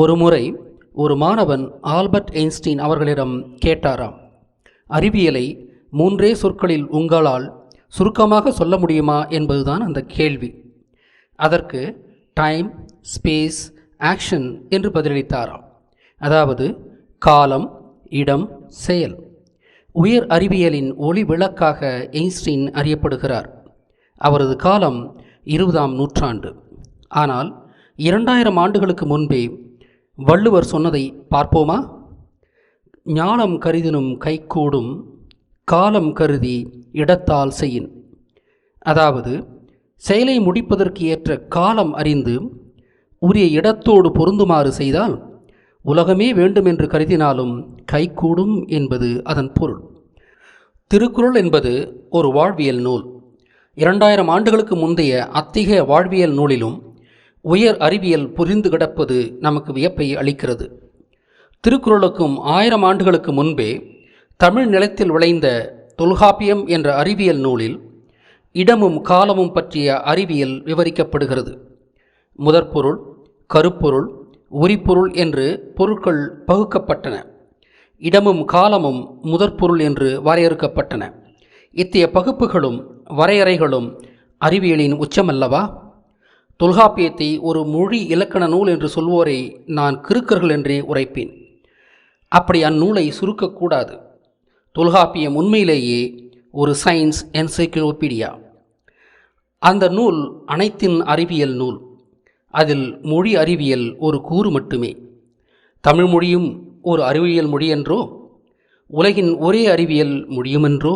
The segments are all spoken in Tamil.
ஒருமுறை ஒரு மாணவன் ஆல்பர்ட் ஐன்ஸ்டீன் அவர்களிடம் கேட்டாராம், அறிவியலை 3 சொற்களில் உங்களால் சுருக்கமாக சொல்ல முடியுமா என்பதுதான் அந்த கேள்வி. அதற்கு டைம், ஸ்பேஸ், ஆக்ஷன் என்று பதிலளித்தாராம். அதாவது காலம், இடம், செயல். உயர் அறிவியலின் ஒளி விளக்காக ஐன்ஸ்டீன் அறியப்படுகிறார். அவரது காலம் 20ஆம் நூற்றாண்டு. ஆனால் 2000 ஆண்டுகளுக்கு முன்பே வள்ளுவர் சொன்னதை பார்ப்போமா? ஞானம் கருதினும் கைகூடும், காலம் கருதி இடத்தால் செய்யின். அதாவது செயலை முடிப்பதற்கு ஏற்ற காலம் அறிந்து உரிய இடத்தோடு பொருந்துமாறு செய்தால் உலகமே வேண்டுமென்று கருதினாலும் கைகூடும் என்பது அதன் பொருள். திருக்குறள் என்பது ஒரு வாழ்வியல் நூல். 2000 ஆண்டுகளுக்கு முந்தைய அத்தகைய வாழ்வியல் நூலிலும் உயர் அறிவியல் புரிந்து கிடப்பது நமக்கு வியப்பை அளிக்கிறது. திருக்குறளுக்கும் 1000 ஆண்டுகளுக்கு முன்பே தமிழ் நிலத்தில் விளைந்த தொல்காப்பியம் என்ற அறிவியல் நூலில் இடமும் காலமும் பற்றிய அறிவியல் விவரிக்கப்படுகிறது. முதற்பொருள், கருப்பொருள், உரிப்பொருள் என்று பொருட்கள் பகுக்கப்பட்டன. இடமும் காலமும் முதற்பொருள் என்று வரையறுக்கப்பட்டன. இத்தகைய பகுப்புகளும் வரையறைகளும் அறிவியலின் உச்சமல்லவா? தொல்காப்பியத்தை ஒரு மொழி இலக்கண நூல் என்று சொல்வோரை நான் கிறுக்கர்கள் என்றே உரைப்பேன். அப்படி அந்நூலை சுருக்கக்கூடாது. தொல்காப்பியம் உண்மையிலேயே ஒரு சயின்ஸ் என்சைக்ளோபீடியா. அந்த நூல் அனைத்தின் அறிவியல் நூல். அதில் மொழி அறிவியல் ஒரு கூறு மட்டுமே. தமிழ் மொழியும் ஒரு அறிவியல் மொழி என்றோ, உலகின் ஒரே அறிவியல் மொழியுமென்றோ?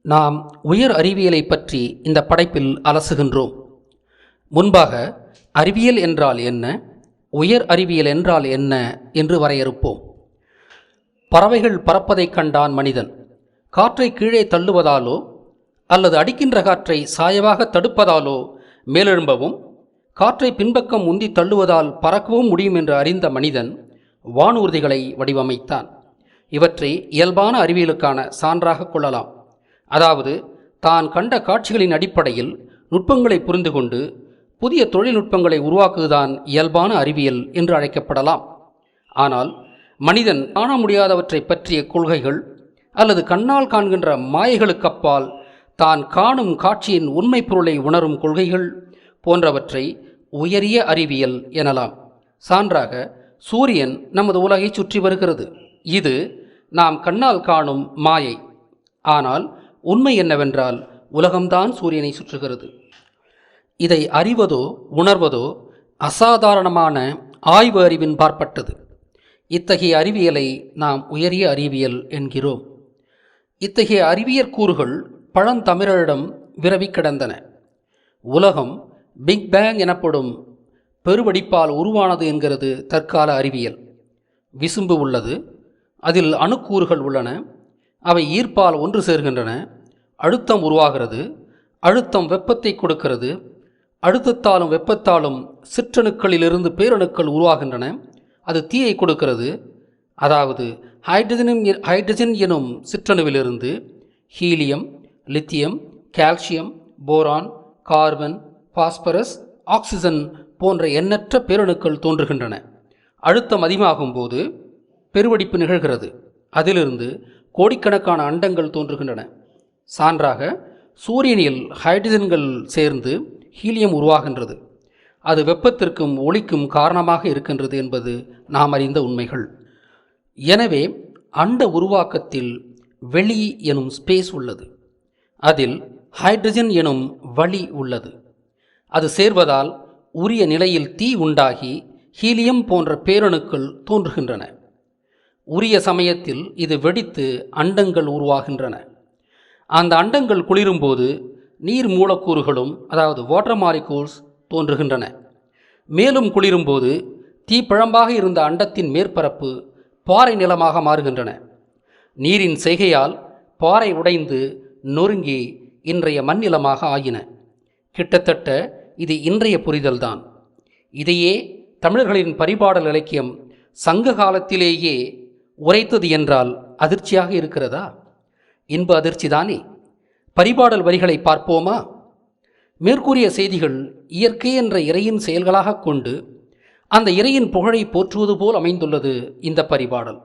நாம் உயர் அறிவியலை பற்றி இந்த படைப்பில் அலசுகின்றோம். முன்பாக அறிவியல் என்றால் என்ன, உயர் அறிவியல் என்றால் என்ன என்று வரையறுப்போம். பறவைகள் பறப்பதைக் கண்டான் மனிதன். காற்றை கீழே தள்ளுவதாலோ அல்லது அடிக்கின்ற காற்றை சாயவாக தடுப்பதாலோ மேலெழும்பவும், காற்றை பின்பக்கம் உந்தி தள்ளுவதால் பறக்கவும் முடியும் என்று அறிந்த மனிதன் வானூர்திகளை வடிவமைத்தான். இவற்றை இயல்பான அறிவியலுக்கான சான்றாக கொள்ளலாம். அதாவது தான் கண்ட காட்சிகளின் அடிப்படையில் நுட்பங்களை புரிந்து கொண்டு புதிய தொழில்நுட்பங்களை உருவாக்குவதுதான் இயல்பான அறிவியல் என்று அழைக்கப்படலாம். ஆனால் மனிதன் காண முடியாதவற்றை பற்றிய கொள்கைகள் அல்லது கண்ணால் காண்கின்ற மாயைகளுக்கு அப்பால் தான் காணும் காட்சியின் உண்மை பொருளை உணரும் கொள்கைகள் போன்றவற்றை உயரிய அறிவியல் எனலாம். சான்றாக சூரியன் நமது உலகை சுற்றி வருகிறது. இது நாம் கண்ணால் காணும் மாயை. ஆனால் உண்மை என்னவென்றால் உலகம்தான் சூரியனை சுற்றுகிறது. இதை அறிவதோ உணர்வதோ அசாதாரணமான ஆய்வு அறிவின் பார்ப்பட்டது. இத்தகைய அறிவியலை நாம் உயரிய அறிவியல் என்கிறோம். இத்தகைய அறிவியற் கூறுகள் பழந்தமிழரிடம் விரவி கிடந்தன. உலகம் பிக் பேங் எனப்படும் பெருவெடிப்பால் உருவானது என்கிறது தற்கால அறிவியல். விசும்பு உள்ளது, அதில் அணுக்கூறுகள் உள்ளன, அவை ஈர்ப்பால் ஒன்று சேர்கின்றன, அழுத்தம் உருவாகிறது, அழுத்தம் வெப்பத்தை கொடுக்கிறது, அழுத்தத்தாலும் வெப்பத்தாலும் சிற்றணுக்களிலிருந்து பேரணுக்கள் உருவாகின்றன, அது தீயை கொடுக்கிறது. அதாவது ஹைட்ரஜன் எனும் சிற்றணுவிலிருந்து helium, lithium, calcium, boron, carbon, phosphorus, oxygen போன்ற எண்ணற்ற பேரணுக்கள் தோன்றுகின்றன. அழுத்தம் அதிகமாகும் போது பெருவெடிப்பு நிகழ்கிறது. அதிலிருந்து கோடிக்கணக்கான அண்டங்கள் தோன்றுகின்றன. சான்றாக சூரியனில் ஹைட்ரஜன்கள் சேர்ந்து ஹீலியம் உருவாகின்றது. அது வெப்பத்திற்கும் ஒளிக்கும் காரணமாக இருக்கின்றது என்பது நாம் அறிந்த உண்மைகள். எனவே அண்ட உருவாக்கத்தில் வெளி எனும் ஸ்பேஸ் உள்ளது. அதில் ஹைட்ரஜன் எனும் வளி உள்ளது. அது சேர்வதால் உரிய நிலையில் தீ உண்டாகி ஹீலியம் போன்ற பேரணுக்கள் தோன்றுகின்றன. உரிய சமயத்தில் இது வெடித்து அண்டங்கள் உருவாகின்றன. அந்த அண்டங்கள் குளிரும்போது நீர் மூலக்கூறுகளும், அதாவது வாட்டர் மாலிகூல்ஸ் தோன்றுகின்றன. மேலும் குளிரும்போது தீப்பழம்பாக இருந்த அண்டத்தின் மேற்பரப்பு பாறை நிலமாக மாறுகின்றன. நீரின் செய்கையால் பாறை உடைந்து நொறுங்கி இன்றைய மண்ணிலமாக ஆகின. கிட்டத்தட்ட இது இன்றைய புரிதல்தான். இதையே தமிழர்களின் பரிபாடல் இலக்கியம் சங்க காலத்திலேயே உரைத்தது என்றால் அதிர்ச்சியாக இருக்கிறதா? இன்ப அதிர்ச்சி தானே. பரிபாடல் வரிகளை பார்ப்போமா? மேற்கூறிய செய்திகள் இயற்கை என்ற இறையின் செயல்களாக கொண்டு அந்த இறையின் புகழை போற்றுவது போல் அமைந்துள்ளது இந்த பரிபாடல்.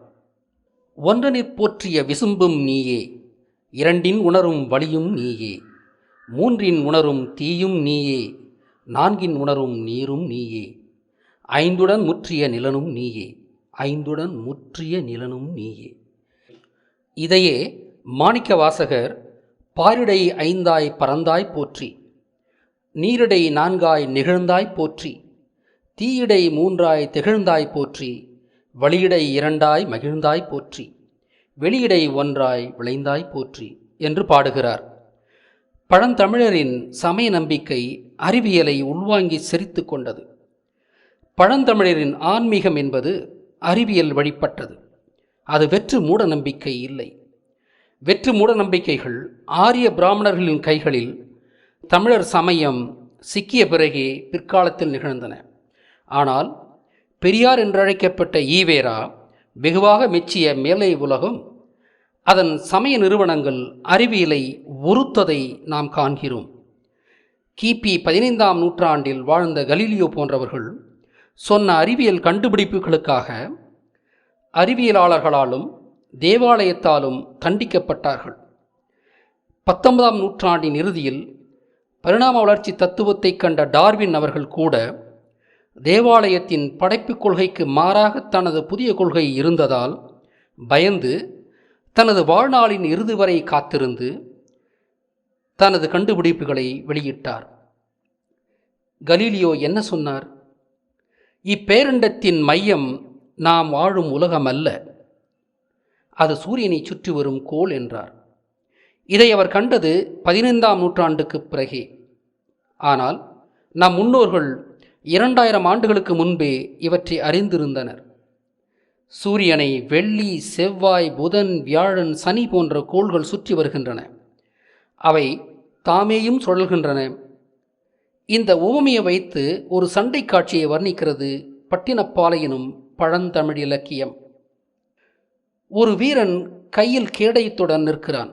ஒன்றனிற் போற்றிய விசும்பும் நீயே, இரண்டின் உணரும் வழியும் நீயே, மூன்றின் உணரும் தீயும் நீயே, நான்கின் உணரும் நீரும் நீயே, ஐந்துடன் முற்றிய நிலனும் நீயே, ஐந்துடன் முற்றிய நிலனும் நீயே. இதையே மாணிக்க வாசகர் பாரிடை ஐந்தாய் பறந்தாய் போற்றி, நீரிடை நான்காய் நிகழ்ந்தாய் போற்றி, தீயிடை மூன்றாய் திகழ்ந்தாய் போற்றி, வழியிடை இரண்டாய் மகிழ்ந்தாய் போற்றி, வெளியிடை ஒன்றாய் விளைந்தாய் போற்றி என்று பாடுகிறார். பழந்தமிழரின் சமய நம்பிக்கை அறிவியலை உள்வாங்கி செறித்து கொண்டது. பழந்தமிழரின் ஆன்மீகம் என்பது அறிவியல் வழிபட்டது. அது வெற்று மூட நம்பிக்கை இல்லை. வெற்று மூட நம்பிக்கைகள் ஆரிய பிராமணர்களின் கைகளில் தமிழர் சமயம் சிக்கிய பிறகே பிற்காலத்தில் நிகழ்ந்தன. ஆனால் பெரியார் என்றழைக்கப்பட்ட ஈவேரா வெகுவாக மெச்சிய மேலை உலகம் அதன் சமய நிறுவனங்கள் அறிவியலை ஒருத்ததை நாம் காண்கிறோம். கிபி 15ஆம் நூற்றாண்டில் வாழ்ந்த கலீலியோ போன்றவர்கள் சொன்ன அறிவியல் கண்டுபிடிப்புகளுக்காக அறிவியலாளர்களாலும் தேவாலயத்தாலும் தண்டிக்கப்பட்டார்கள். 19ஆம் நூற்றாண்டின் இறுதியில் பரிணாம வளர்ச்சி தத்துவத்தை கண்ட டார்வின் அவர்கள் கூட தேவாலயத்தின் படைப்புக் கொள்கைக்கு மாறாக தனது புதிய கொள்கை இருந்ததால் பயந்து தனது வாழ்நாளின் இறுதி வரை காத்திருந்து தனது கண்டுபிடிப்புகளை வெளியிட்டார். கலீலியோ என்ன சொன்னார்? இப்பேரண்டத்தின் மையம் நாம் வாழும் உலகம் அல்ல, அது சூரியனை சுற்றி வரும் கோள் என்றார். இதை அவர் கண்டது 15ஆம் நூற்றாண்டுக்கு பிறகே. ஆனால் நம் முன்னோர்கள் 2000 ஆண்டுகளுக்கு முன்பே இவற்றை அறிந்திருந்தனர். சூரியனை வெள்ளி, செவ்வாய், புதன், வியாழன், சனி போன்ற கோள்கள் சுற்றி வருகின்றன. அவை தாமேயும் சுழல்கின்றன. இந்த உவமையை வைத்து ஒரு சண்டை காட்சியை வர்ணிக்கிறது பட்டினப்பாலை எனும் பழந்தமிழ் இலக்கியம். ஒரு வீரன் கையில் கேடயத்துடன் நிற்கிறான்.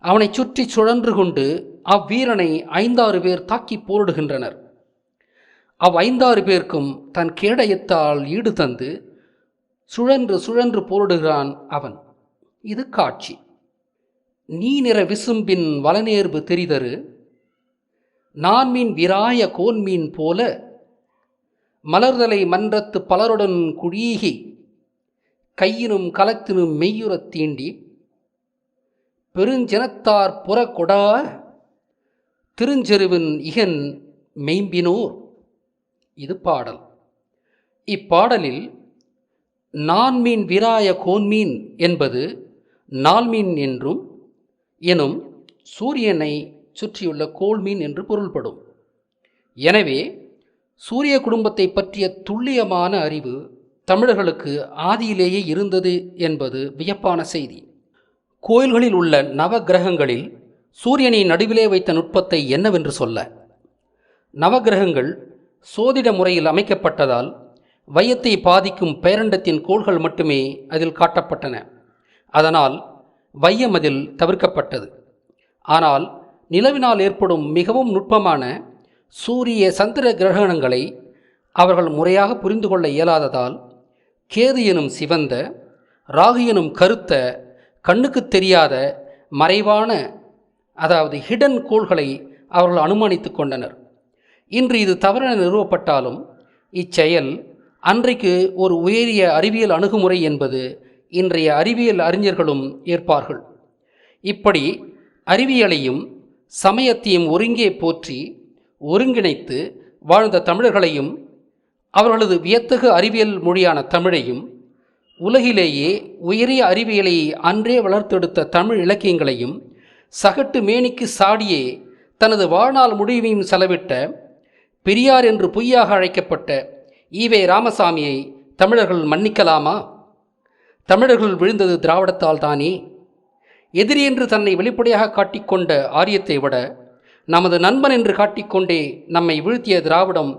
அவனை சுற்றி சுழன்று கொண்டு அவ்வீரனை 5-6 பேர் தாக்கி போரிடுகின்றனர். 5-6 பேருக்கும் தன் கேடயத்தால் ஈடு தந்து சுழன்று சுழன்று போரிடுகிறான் அவன். இது காட்சி. நீ நிற விசும்பின் வலநேர்வு தெரிதரு, நான்மீன் விராய கோன்மீன் போல, மலர்தலை மன்றத்து பலருடன் குழீகி, கையினும் கலத்தினும் மெய்யுறத் தீண்டி, பெருஞ்சனத்தார் புறக்கொடா திருஞ்செருவின் இகன் மெய்ம்பினோர். இது பாடல். இப்பாடலில் நான்மீன் விராய கோன்மீன் என்பது நால்மீன் என்றும் எனும் சூரியனை சுற்றியுள்ள கோள்மீன் என்று பொருள்படும். எனவே சூரிய குடும்பத்தை பற்றிய துல்லியமான அறிவு தமிழர்களுக்கு ஆதியிலேயே இருந்தது என்பது வியப்பான செய்தி. கோயில்களில் உள்ள நவ கிரகங்களில் சூரியனை நடுவிலே வைத்த நுட்பத்தை என்னவென்று சொல்ல? நவகிரகங்கள் சோதிட முறையில் அமைக்கப்பட்டதால் வையத்தை பாதிக்கும் பேரண்டத்தின் கோள்கள் மட்டுமே அதில் காட்டப்பட்டன. அதனால் வையம் அதில் தவிர்க்கப்பட்டது. ஆனால் நிலவினால் ஏற்படும் மிகவும் நுட்பமான சூரிய சந்திர கிரகணங்களை அவர்கள் முறையாக புரிந்து கொள்ள இயலாததால் கேது எனும் சிவந்த, ராகு எனும் கருத்த, கண்ணுக்கு தெரியாத மறைவான, அதாவது ஹிடன் கோள்களை அவர்கள் அனுமானித்து கொண்டனர். இன்று இது தவறென நிறுவப்பட்டாலும் இச்செயல் அன்றைக்கு ஒரு உயரிய அறிவியல் அணுகுமுறை என்பது இன்றைய அறிவியல் அறிஞர்களும் ஏற்பார்கள். இப்படி அறிவியலையும் சமயத்தையும் ஒருங்கே போற்றி ஒருங்கிணைத்து வாழ்ந்த தமிழர்களையும் அவர்களது வியத்தகு அறிவியல் மொழியான தமிழையும் உலகிலேயே உயரிய அறிவியலை அன்றே வளர்த்தெடுத்த தமிழ் இலக்கியங்களையும் சகட்டு மேனிக்கு சாடியே தனது வாழ்நாள் முடிவையும் செலவிட்ட பெரியார் என்று பொய்யாக அழைக்கப்பட்ட ஈவே ராமசாமியை தமிழர்கள் மன்னிக்கலாமா? தமிழர்கள் விழுந்தது திராவிடத்தால் தானே. எதிரி என்று தன்னை வெளிப்படையாக காட்டிக்கொண்ட ஆரியத்தை விட நமது நண்பன் என்று காட்டிக்கொண்டே நம்மை வீழ்த்திய திராவிடம்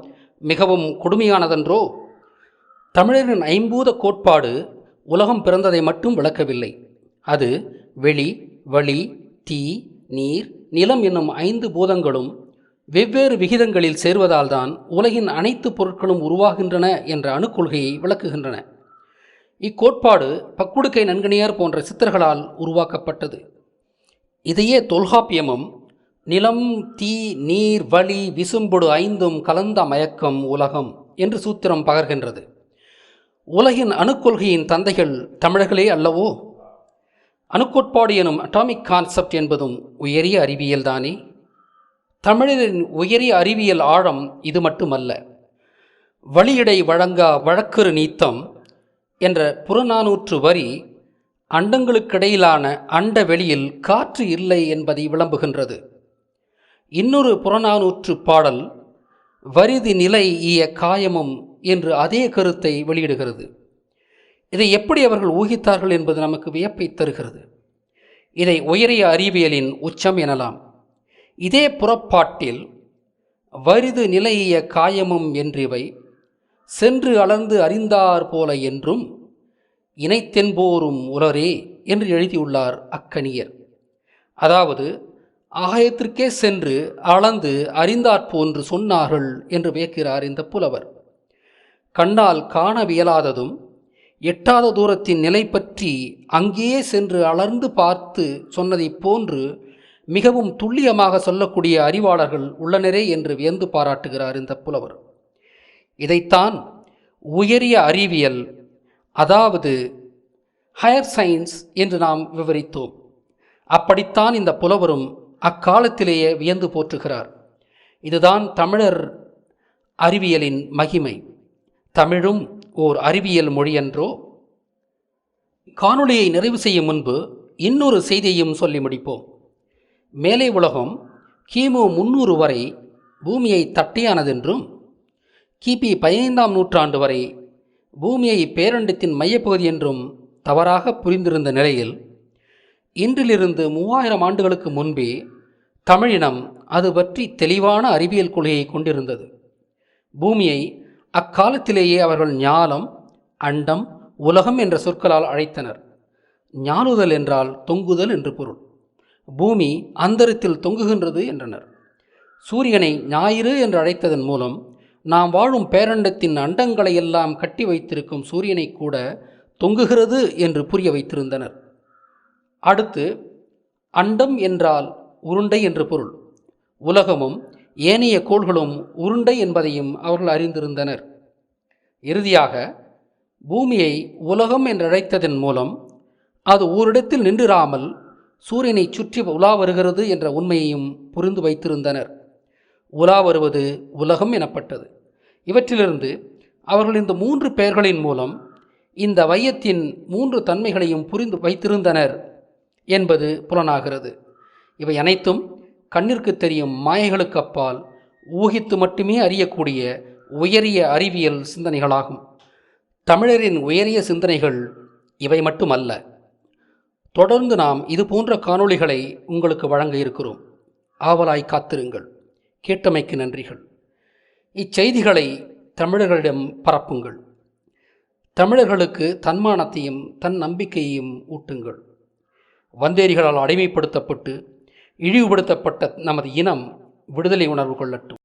மிகவும் கொடுமையானதன்றோ? தமிழரின் ஐம்பூத கோட்பாடு உலகம் பிறந்ததை மட்டும் விளக்கவில்லை. அது வெளி, வழி, தீ, நீர், நிலம் என்னும் 5 பூதங்களும் வெவ்வேறு விகிதங்களில் சேர்வதால்தான் உலகின் அனைத்து பொருட்களும் உருவாகின்றன என்ற அணுக்கொள்கையை விளக்குகின்றன. இக்கோட்பாடு பக்குடுக்கை நன்கணியார் போன்ற சித்தர்களால் உருவாக்கப்பட்டது. இதையே தொல்காப்பியமும் நிலம், தீ, நீர், வளி, விசும்பொடு ஐந்தும் கலந்த மயக்கம் உலகம் என்று சூத்திரம் பகர்கின்றது. உலகின் அணுக்கொள்கையின் தந்தைகள் தமிழர்களே அல்லவோ? அணுக்கோட்பாடு எனும் அட்டாமிக் கான்செப்ட் என்பதும் உயரிய அறிவியல் தானே? தமிழரின் உயரிய அறிவியல் ஆழம் இது மட்டுமல்ல. வழியிடை வழங்கா வழக்கறு நீத்தம் என்ற புறநானூற்று வரி அண்டங்களுக்கிடையிலான அண்ட வெளியில் காற்று இல்லை என்பதை விளம்புகின்றது. இன்னொரு புறநானூற்று பாடல் வரிது நிலை ஈய காயமும் என்று அதே கருத்தை வெளியிடுகிறது. இதை எப்படி அவர்கள் ஊகித்தார்கள் என்பது நமக்கு வியப்பை தருகிறது. இதை உயரிய அறிவியலின் உச்சம் எனலாம். இதே புறப்பாட்டில் வரிது நிலைய காயமும் என்றிவை சென்று அளந்து அறிந்தார் போல என்றும் இணைத்தென்போரும் உலரே என்று எழுதியுள்ளார் அக்கணியர். அதாவது ஆகாயத்திற்கே சென்று அளந்து அறிந்தாற்போன்று சொன்னார்கள் என்று வியக்கிறார் இந்த புலவர். கண்ணால் காணவியலாததும் எட்டாத தூரத்தின் நிலை பற்றி அங்கேயே சென்று அளர்ந்து பார்த்து சொன்னதைப் போன்று மிகவும் துல்லியமாக சொல்லக்கூடிய அறிவாளர்கள் உள்ளனரே என்று வியந்து பாராட்டுகிறார் இந்த புலவர். இதைத்தான் உயரிய அறிவியல், அதாவது ஹையர் சயின்ஸ் என்று நாம் விவரித்தோம். அப்படித்தான் இந்த புலவரும் அக்காலத்திலேயே வியந்து போற்றுகிறார். இதுதான் தமிழர் அறிவியலின் மகிமை. தமிழும் ஓர் அறிவியல் மொழியன்றோ? காணொளியை நிறைவு செய்யும் முன்பு இன்னொரு செய்தியையும் சொல்லி முடிப்போம். மேலே உலகம் கிமு 300 வரை பூமியை தட்டையானதென்றும் கிபி 15ஆம் நூற்றாண்டு வரை பூமியை பேரண்டத்தின் மையப்பகுதி என்றும் தவறாக புரிந்திருந்த நிலையில் இன்றிலிருந்து 3000 ஆண்டுகளுக்கு முன்பே தமிழினம் அது பற்றி தெளிவான அறிவியல் கொள்கையை கொண்டிருந்தது. பூமியை அக்காலத்திலேயே அவர்கள் ஞாலம், அண்டம், உலகம் என்ற சொற்களால் அழைத்தனர். ஞாலுதல் என்றால் தொங்குதல் என்று பொருள். பூமி அந்தரத்தில் தொங்குகின்றது என்றனர். சூரியனை ஞாயிறு என்று அழைத்ததன் மூலம் நாம் வாழும் பேரண்டத்தின் அண்டங்களை எல்லாம் கட்டி வைத்திருக்கும் சூரியனை கூட தொங்குகிறது என்று புரிய வைத்திருந்தனர். அடுத்து அண்டம் என்றால் உருண்டை என்று பொருள். உலகமும் ஏனைய கோள்களும் உருண்டை என்பதையும் அவர்கள் அறிந்திருந்தனர். இறுதியாக பூமியை உலகம் என்றழைத்ததன் மூலம் அது ஓரிடத்தில் நின்றிராமல் சூரியனை சுற்றி உலா வருகிறது என்ற உண்மையையும் புரிந்து வைத்திருந்தனர். உலா வருவது உலகம் எனப்பட்டது. இவற்றிலிருந்து அவர்கள் இந்த 3 பெயர்களின் மூலம் இந்த வையத்தின் 3 தன்மைகளையும் புரிந்து வைத்திருந்தனர் என்பது புலனாகிறது. இவை அனைத்தும் கண்ணிற்கு தெரியும் மாயைகளுக்கு அப்பால் ஊகித்து மட்டுமே அறியக்கூடிய உயரிய அறிவியல் சிந்தனைகளாகும். தமிழரின் உயரிய சிந்தனைகள் இவை மட்டுமல்ல. தொடர்ந்து நாம் இது போன்ற காணொளிகளை உங்களுக்கு வழங்க இருக்கிறோம். ஆவலாய் காத்திருங்கள். கேட்டமைக்கு நன்றிகள். இச்செய்திகளை தமிழர்களிடம் பரப்புங்கள். தமிழர்களுக்கு தன்மானத்தையும் தன் நம்பிக்கையையும் ஊட்டுங்கள். வந்தேரிகளால் அடிமைப்படுத்தப்பட்டு இழிவுபடுத்தப்பட்ட நமது இனம் விடுதலை உணர்வு கொள்ளட்டும்.